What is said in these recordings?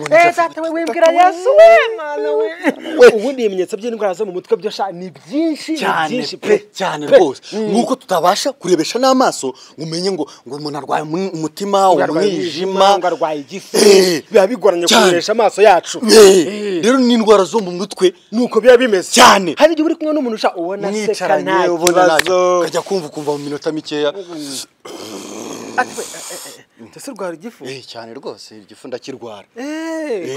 data we wimbwira Yesu we mana we ubundi ibimenyetso by'indwara zo mu mutwe byo sha ni byinshi cyane rwose nkuko tutabasha kurebesha n'amaso ngumenye ngo umuntu arwaye umutima umwijima ngo arwaye igifu biba bigoranye kurebesha amaso yacu rero ni indwara zo mu mutwe nuko biba bimeze cyane hari igihe uri kumwe n'umuntu usha ubona seka nta kibazo kajya kumva mu minota mikeya Tese urwara igifu cyane rwose igifu ndakirwara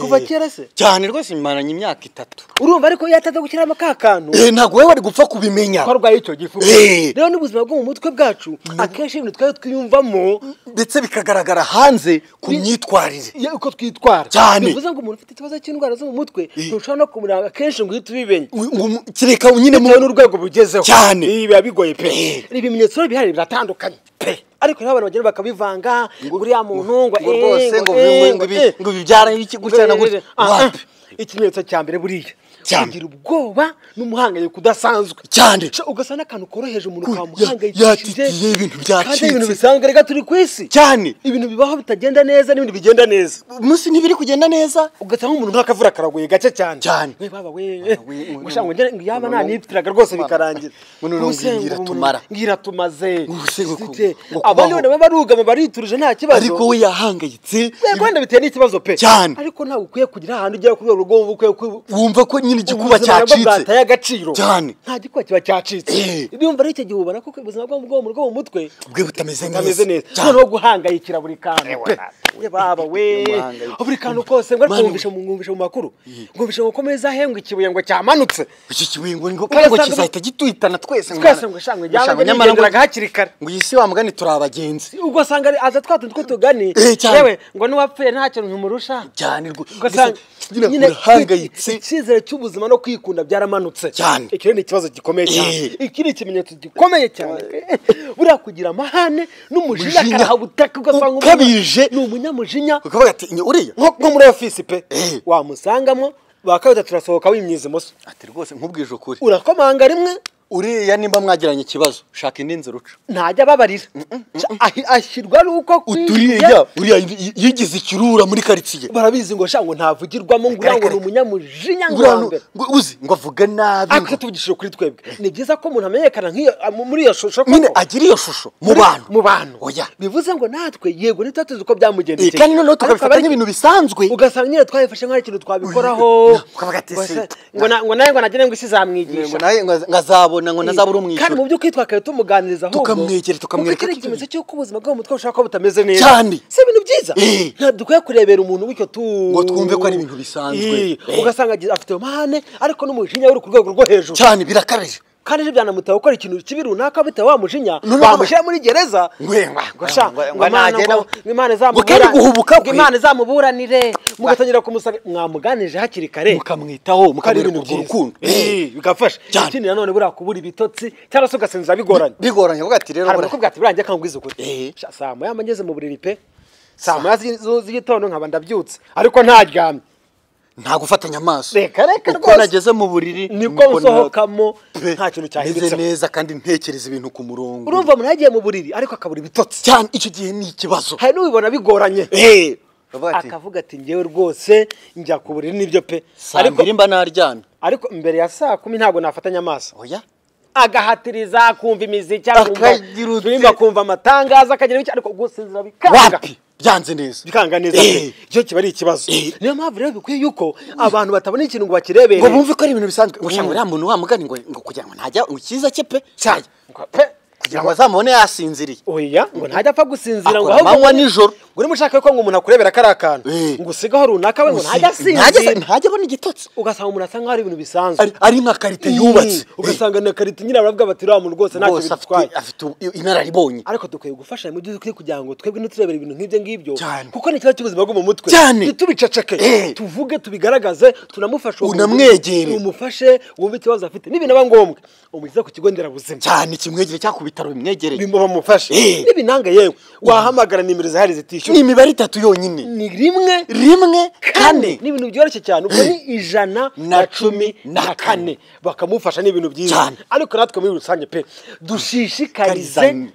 kuva kera se cyane rwose imaranye imyaka 3 urumva ariko yataza gukiramo kakantu ntago wewe wari gupfa kubimenya ko arwaye icyo gifu rero n'ubuzima bwo mu mutwe bwacu akenshi ibintu twayo twiyumvamo ndetse bikagaragara hanze ku myitwarire uko twitwara cyane bivuze ngo umuntu ufite ikibazo cy'indwara zo mu mutwe ntushobora no kumuranga akenshi ngo uhite ubimenye kireka nyine mu n'urwego bugezeho cyane biba bigoye pe ibimenyetso bihari biratandukanye pe ariko n'abantu bagenda bakabivanga buriya muntu ngo rwose ngo bibyara iki gutya na gutya ikimenyetso cya mbere buriya kugira ubwoba n'umuhangayiko kudasanzwe cyane ugasana akantu koroheje umuntu kamuhangayikishije ibintu byacitse ibintu bisanzwe rega turi kwisi cyane ibintu bibaho bitagenda neza n'ibindi bigenda neza umunsi ntibiri kugenda neza ugasanga umuntu nk'akavura karaguye gace cyane we baba gushanga ngo yaba nta nipfiraga rwose bikarangira ngira tumaze abandi bana barugama bariturije nta kibazo ariko we yahangayitse kwenda biteye n'ikibazo pe cyane ariko ntawe ukwiye kugira ahantu ujya kubera urwo wumva ko nyine igikuba cyacitse bwataye agaciro cyane nta gikuba kiba cyacitse ndumva ari icyo gihe ubona ko ubuzima bwo mu mutwe bwe butameze neza noneho guhangayikira buri kantu pe baba we buri kantu kose ngo kumvisha mu makuru ngumvisha ngo komeza hembwe ikibuye ngo cyamanutse iki kibuye ngo kango kizahita gituitana twese ngo shangwe nyamara hakiri kare ngo isi wa mugani turi abagenzi ubwo sanga aza twatuntu two tugani yewe ngo niwapfuye nta kintu nkumurusha cyane ugasanga nyine hangayitse icyizere cy'ubuzima no kwikunda byaramanutse cyane iki ni ikibazo gikomeye cyane iki ni ikimenyetso gikomeye cyane buriya kugira amahane n'umujinya kahabutaka ugasanga ukabije ni umunyamujinya ukavuga ati uriya nko muri ofisi pe wamusangamo bakabita turasohoka wimyiza imoso ati rwose nkubwije ukuri urakomanga rimwe uriya nimba mwagiranye ikibazo shaka indi nzira uca ntajya ababarira ashyirwa ari uko uriya yigize ikirura muri karitsiye barabizi ngo shango ntavugirwamo ngo uriya ngo ni umunyamujinya ngo uzi ngo avuga nabi ariko tuvugishije kuri twebwe ni byiza ko umuntu amenyekana muri iyo shusho nyine agira iyo shusho mu bantu oya bivuze ngo natwe yego ntitatuzi uko byamugendekeye kandi noneho tukabifata nk'ibintu bisanzwe ugasanga nyine twabifashe nk'aho ikintu twabikoraho ngo nawe ngo nagire ngo isi zamwigisha ngazabona ngo nazabura umwishyura kandi mu by'ukuri twakaye tumuganiriza ahubwo tukamwegera tukamwereka ikimenyetso cy'uko ubuzima bwo mu mutwe bushobora kuba butameze neza cyane si ibintu byiza dukwiye kurebera umuntu w'icyo ngo twumve ko ari ibintu bisanzwe ugasanga afite amahane ariko n'umujinya uri ku rwego rwo hejuru cyane birakabije kandi je byanamutaba gukora ikintu kibi runaka bitawa mujinya bamushyira muri gereza ngo nagenda Imana zamuburanire mugatangira kumusanga mwamuganije hakiri kare mukamwitaho mukamwereka urukundo bigafasha ikindi nanone buriya kubura ibitotsi cyangwa se ugasinzira bigoranye uvuga ati rero barakubwira ati burangiye akangwiza ukuri saa moya amageze mu buriri pe saa moya z'igitondo nkaba ndabyutse ariko ntaryamye nta gufatanya amaso reka rwose nageze mu buriri niko usohokamo nta kintu cyahindutse neza kandi ntekereza ibintu ku murongo urumva umuntu yagiye mu buriri ariko akabura ibitotsi cyane icyo gihe ni ikibazo hari n'ubibona bigoranye akavuga ati ngewe rwose njya ku buriri nibyo pe ariko mba naryamye ariko mbere ya saa 10 ntabwo nafatanya amaso oya agahatiriza kumva imiziki akagira kumva amatangazo akagira iki ariko gusinzira bikanga byanze neza bikanga neza cyo kiba ari ikibazo niyo mpamvu rero bikwiye yuko abantu batabona ikintu ngo bakirebere ngo bumve ko ari ibintu bisanzwe ngo cyangwa uriya muntu wamugani ngo kugira ngo ntajya ukiza cye pe cyane kugira ngo azamubone yasinziriye oya ngo ntajya apfa gusinzira ngo ahubwo nijoro uri mushaka ko ngo umuntu akurebera kari akantu ngo usigaho runaka we ngo ntajya asinzira ntajya abona igitotsi ugasanga umuntu asa nk'aho ari ibintu bisanzwe ari nka karite yubatse ugasanga na karite nyine baravuga bati uriya muntu rwose ntacyo bitwaye afite inararibonye ariko dukwiye gufasha mu by'ukuri kugira ngo twebwe ntiturebere ibintu nk'ibyo ngibyo kuko ni ikibazo cy'ubuzima bwo mu mutwe ntitubiceceke tuvuge tubigaragaze tunamufashe unamwegere umufashe wumve ikibazo afite n'ibintu aba ngombwa umugize ku kigo nderabuzima cyane kimwegere cyangwa ku bitaro bimwegereye bimufashe n'ibinanga yewe wahamagara nimero zahari zitishyura ni imibare 3 yonyine ni rimwe 4 ni ibintu byoroshye cyane ubwo ni 114 bakamufasha ni ibintu byiza ariko natwe muri rusange pe dushishikarize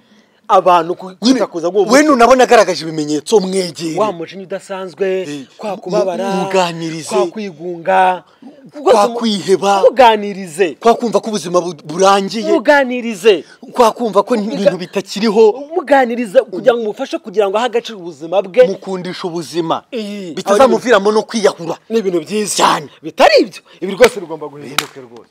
abantu kwitakuza ngo we nunabona agaragaje ibimenyetso mwegere wa mujinya udasanzwe kwa kubabara muganirize kwa kwigunga kwa kwiheba muganirize kwa kumva ko ubuzima burangiye muganirize kwa kumva ko ibintu bitakiriho muganiriza kugira ngo mufashe kugira ngo ahagacira ubuzima bwe mukundisha ubuzima bitazamuviramo no kwiyahura n'ibintu byiza cyane bitari ibyo ibi rwose rugomba guhinduka rwose